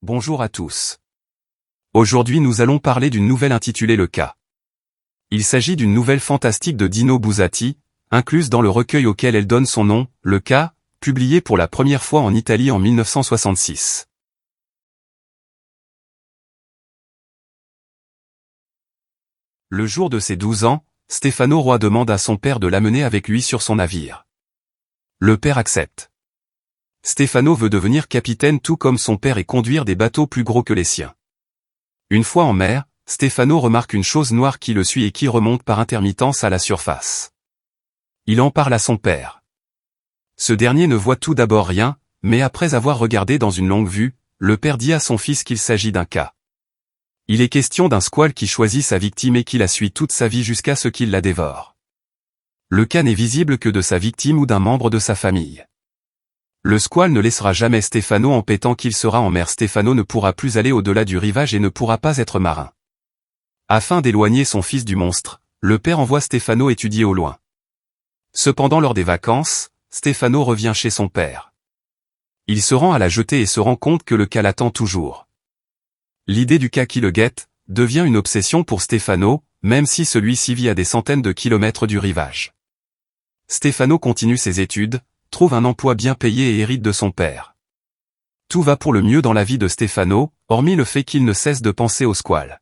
Bonjour à tous. Aujourd'hui nous allons parler d'une nouvelle intitulée Le Cas. Il s'agit d'une nouvelle fantastique de Dino Buzzati, incluse dans le recueil auquel elle donne son nom, Le Cas, publié pour la première fois en Italie en 1966. Le jour de ses 12 ans, Stefano Roy demande à son père de l'amener avec lui sur son navire. Le père accepte. Stefano veut devenir capitaine tout comme son père et conduire des bateaux plus gros que les siens. Une fois en mer, Stefano remarque une chose noire qui le suit et qui remonte par intermittence à la surface. Il en parle à son père. Ce dernier ne voit tout d'abord rien, mais après avoir regardé dans une longue vue, le père dit à son fils qu'il s'agit d'un cas. Il est question d'un squale qui choisit sa victime et qui la suit toute sa vie jusqu'à ce qu'il la dévore. Le cas n'est visible que de sa victime ou d'un membre de sa famille. Le squale ne laissera jamais Stefano en pétant qu'il sera en mer. Stefano ne pourra plus aller au-delà du rivage et ne pourra pas être marin. Afin d'éloigner son fils du monstre, le père envoie Stefano étudier au loin. Cependant lors des vacances, Stefano revient chez son père. Il se rend à la jetée et se rend compte que le cas l'attend toujours. L'idée du cas qui le guette devient une obsession pour Stefano, même si celui-ci vit à des centaines de kilomètres du rivage. Stefano continue ses études, trouve un emploi bien payé et hérite de son père. Tout va pour le mieux dans la vie de Stefano, hormis le fait qu'il ne cesse de penser au squale.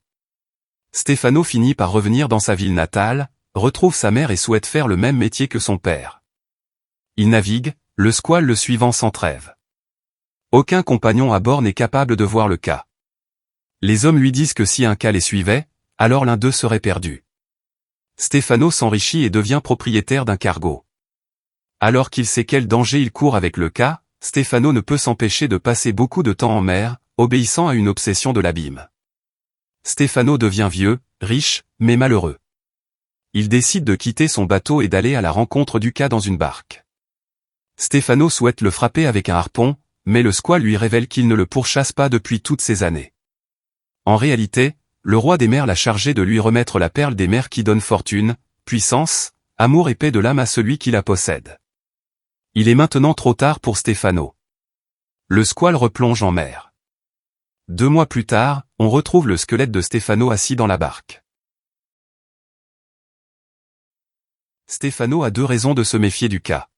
Stefano finit par revenir dans sa ville natale, retrouve sa mère et souhaite faire le même métier que son père. Il navigue, le squale le suivant sans trêve. Aucun compagnon à bord n'est capable de voir le cas. Les hommes lui disent que si un cas les suivait, alors l'un d'eux serait perdu. Stefano s'enrichit et devient propriétaire d'un cargo. Alors qu'il sait quel danger il court avec le cas, Stefano ne peut s'empêcher de passer beaucoup de temps en mer, obéissant à une obsession de l'abîme. Stefano devient vieux, riche, mais malheureux. Il décide de quitter son bateau et d'aller à la rencontre du cas dans une barque. Stefano souhaite le frapper avec un harpon, mais le squale lui révèle qu'il ne le pourchasse pas depuis toutes ces années. En réalité, le roi des mers l'a chargé de lui remettre la perle des mers qui donne fortune, puissance, amour et paix de l'âme à celui qui la possède. Il est maintenant trop tard pour Stefano. Le squale replonge en mer. 2 mois plus tard, on retrouve le squelette de Stefano assis dans la barque. Stefano a 2 raisons de se méfier du cas.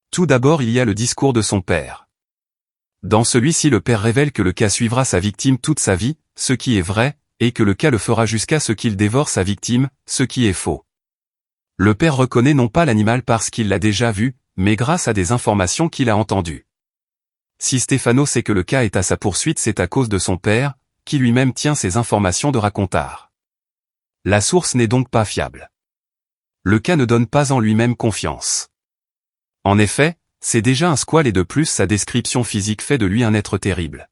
Tout d'abord il y a le discours de son père. Dans celui-ci le père révèle que le cas suivra sa victime toute sa vie, ce qui est vrai, et que le cas le fera jusqu'à ce qu'il dévore sa victime, ce qui est faux. Le père reconnaît non pas l'animal parce qu'il l'a déjà vu, mais grâce à des informations qu'il a entendues. Si Stefano sait que le cas est à sa poursuite, c'est à cause de son père, qui lui-même tient ces informations de racontard. La source n'est donc pas fiable. Le cas ne donne pas en lui-même confiance. En effet, c'est déjà un squale et de plus sa description physique fait de lui un être terrible.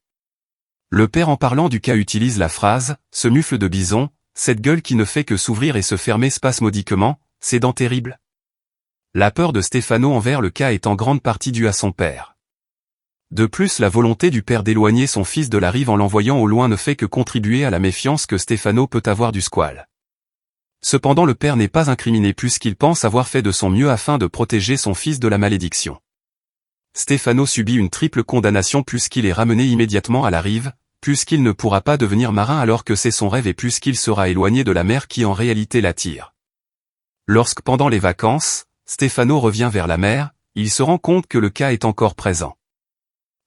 Le père en parlant du cas utilise la phrase « ce mufle de bison, cette gueule qui ne fait que s'ouvrir et se fermer spasmodiquement, ces dents terribles ». La peur de Stefano envers le cas est en grande partie due à son père. De plus la volonté du père d'éloigner son fils de la rive en l'envoyant au loin ne fait que contribuer à la méfiance que Stefano peut avoir du squale. Cependant le père n'est pas incriminé puisqu'il pense avoir fait de son mieux afin de protéger son fils de la malédiction. Stefano subit une triple condamnation puisqu'il est ramené immédiatement à la rive, puisqu'il ne pourra pas devenir marin alors que c'est son rêve et puisqu'il sera éloigné de la mer qui en réalité l'attire. Lorsque pendant les vacances, Stefano revient vers la mer, il se rend compte que le cas est encore présent.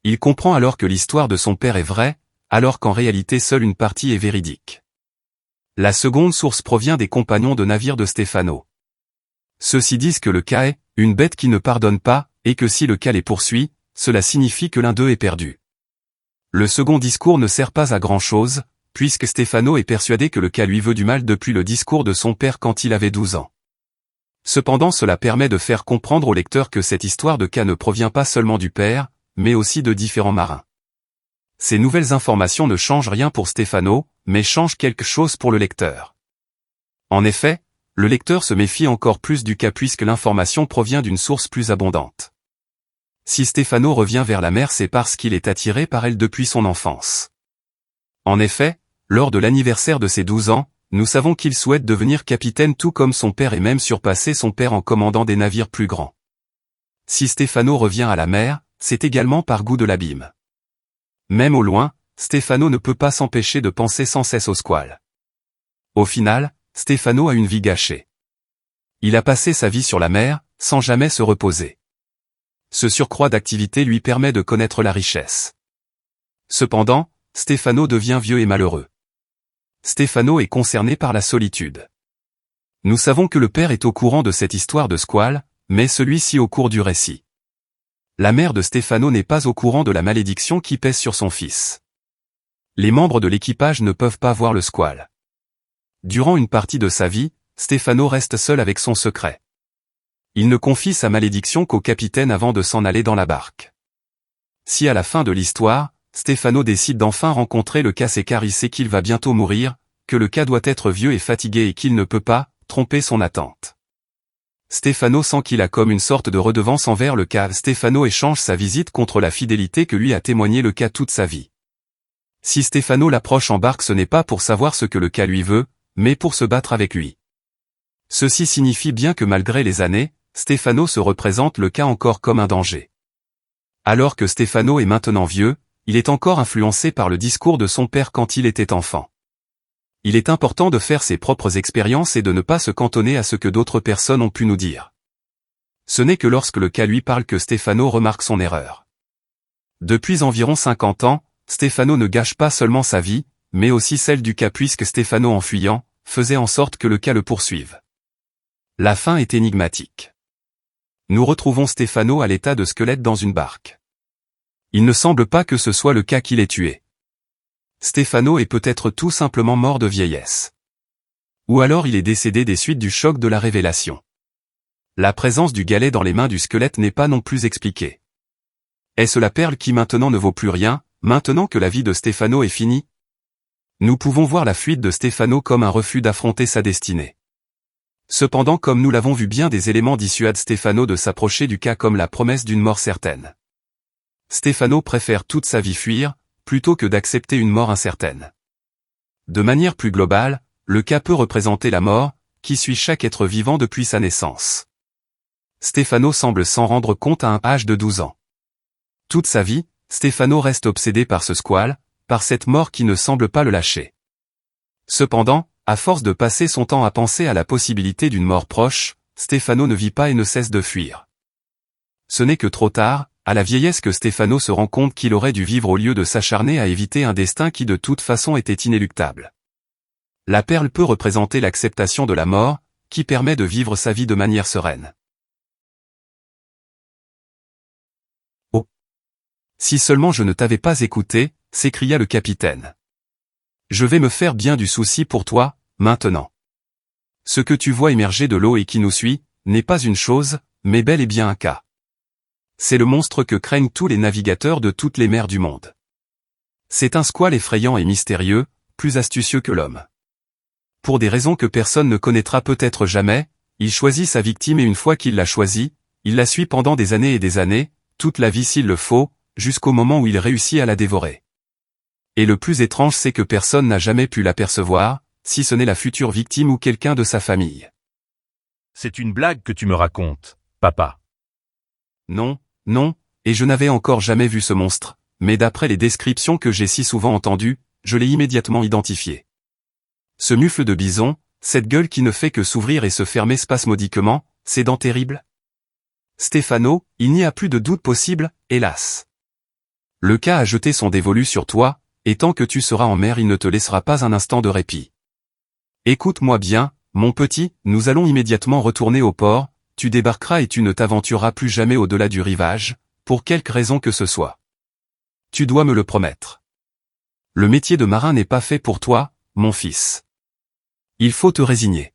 Il comprend alors que l'histoire de son père est vraie, alors qu'en réalité seule une partie est véridique. La seconde source provient des compagnons de navire de Stefano. Ceux-ci disent que le cas est une bête qui ne pardonne pas, et que si le cas les poursuit, cela signifie que l'un d'eux est perdu. Le second discours ne sert pas à grand-chose, puisque Stefano est persuadé que le cas lui veut du mal depuis le discours de son père quand il avait 12 ans. Cependant cela permet de faire comprendre au lecteur que cette histoire de cas ne provient pas seulement du père, mais aussi de différents marins. Ces nouvelles informations ne changent rien pour Stefano, mais changent quelque chose pour le lecteur. En effet, le lecteur se méfie encore plus du cas puisque l'information provient d'une source plus abondante. Si Stefano revient vers la mer, c'est parce qu'il est attiré par elle depuis son enfance. En effet, lors de l'anniversaire de ses 12 ans, nous savons qu'il souhaite devenir capitaine tout comme son père et même surpasser son père en commandant des navires plus grands. Si Stefano revient à la mer, c'est également par goût de l'abîme. Même au loin, Stefano ne peut pas s'empêcher de penser sans cesse au squale. Au final, Stefano a une vie gâchée. Il a passé sa vie sur la mer, sans jamais se reposer. Ce surcroît d'activité lui permet de connaître la richesse. Cependant, Stefano devient vieux et malheureux. Stefano est concerné par la solitude. Nous savons que le père est au courant de cette histoire de squale, mais celui-ci au cours du récit. La mère de Stefano n'est pas au courant de la malédiction qui pèse sur son fils. Les membres de l'équipage ne peuvent pas voir le squale. Durant une partie de sa vie, Stefano reste seul avec son secret. Il ne confie sa malédiction qu'au capitaine avant de s'en aller dans la barque. Si à la fin de l'histoire, Stefano décide d'enfin rencontrer le cas, c'est car il sait qu'il va bientôt mourir, que le cas doit être vieux et fatigué et qu'il ne peut pas tromper son attente. Stefano sent qu'il a comme une sorte de redevance envers le cas. Stefano échange sa visite contre la fidélité que lui a témoigné le cas toute sa vie. Si Stefano l'approche en barque, ce n'est pas pour savoir ce que le cas lui veut, mais pour se battre avec lui. Ceci signifie bien que malgré les années, Stefano se représente le cas encore comme un danger. Alors que Stefano est maintenant vieux, il est encore influencé par le discours de son père quand il était enfant. Il est important de faire ses propres expériences et de ne pas se cantonner à ce que d'autres personnes ont pu nous dire. Ce n'est que lorsque le cas lui parle que Stefano remarque son erreur. Depuis environ 50 ans, Stefano ne gâche pas seulement sa vie, mais aussi celle du cas puisque Stefano en fuyant, faisait en sorte que le cas le poursuive. La fin est énigmatique. Nous retrouvons Stefano à l'état de squelette dans une barque. Il ne semble pas que ce soit le cas qui l'ait tué. Stefano est peut-être tout simplement mort de vieillesse. Ou alors il est décédé des suites du choc de la révélation. La présence du galet dans les mains du squelette n'est pas non plus expliquée. Est-ce la perle qui maintenant ne vaut plus rien, maintenant que la vie de Stefano est finie? Nous pouvons voir la fuite de Stefano comme un refus d'affronter sa destinée. Cependant, comme nous l'avons vu, bien des éléments dissuadent Stefano de s'approcher du cas comme la promesse d'une mort certaine. Stefano préfère toute sa vie fuir, plutôt que d'accepter une mort incertaine. De manière plus globale, le cas peut représenter la mort, qui suit chaque être vivant depuis sa naissance. Stefano semble s'en rendre compte à un âge de 12 ans. Toute sa vie, Stefano reste obsédé par ce squale, par cette mort qui ne semble pas le lâcher. Cependant, à force de passer son temps à penser à la possibilité d'une mort proche, Stefano ne vit pas et ne cesse de fuir. Ce n'est que trop tard, à la vieillesse, que Stefano se rend compte qu'il aurait dû vivre au lieu de s'acharner à éviter un destin qui de toute façon était inéluctable. La perle peut représenter l'acceptation de la mort, qui permet de vivre sa vie de manière sereine. Oh! Si seulement je ne t'avais pas écouté, s'écria le capitaine. Je vais me faire bien du souci pour toi, maintenant. Ce que tu vois émerger de l'eau et qui nous suit, n'est pas une chose, mais bel et bien un cas. C'est le monstre que craignent tous les navigateurs de toutes les mers du monde. C'est un squale effrayant et mystérieux, plus astucieux que l'homme. Pour des raisons que personne ne connaîtra peut-être jamais, il choisit sa victime et une fois qu'il l'a choisie, il la suit pendant des années, toute la vie s'il le faut, jusqu'au moment où il réussit à la dévorer. Et le plus étrange, c'est que personne n'a jamais pu l'apercevoir, si ce n'est la future victime ou quelqu'un de sa famille. C'est une blague que tu me racontes, papa. Non, non, et je n'avais encore jamais vu ce monstre, mais d'après les descriptions que j'ai si souvent entendues, je l'ai immédiatement identifié. Ce mufle de bison, cette gueule qui ne fait que s'ouvrir et se fermer spasmodiquement, ces dents terribles. Stefano, il n'y a plus de doute possible, hélas. Le cas a jeté son dévolu sur toi, et tant que tu seras en mer, il ne te laissera pas un instant de répit. Écoute-moi bien, mon petit, nous allons immédiatement retourner au port, tu débarqueras et tu ne t'aventureras plus jamais au-delà du rivage, pour quelque raison que ce soit. Tu dois me le promettre. Le métier de marin n'est pas fait pour toi, mon fils. Il faut te résigner.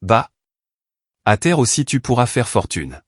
Bah. À terre aussi tu pourras faire fortune.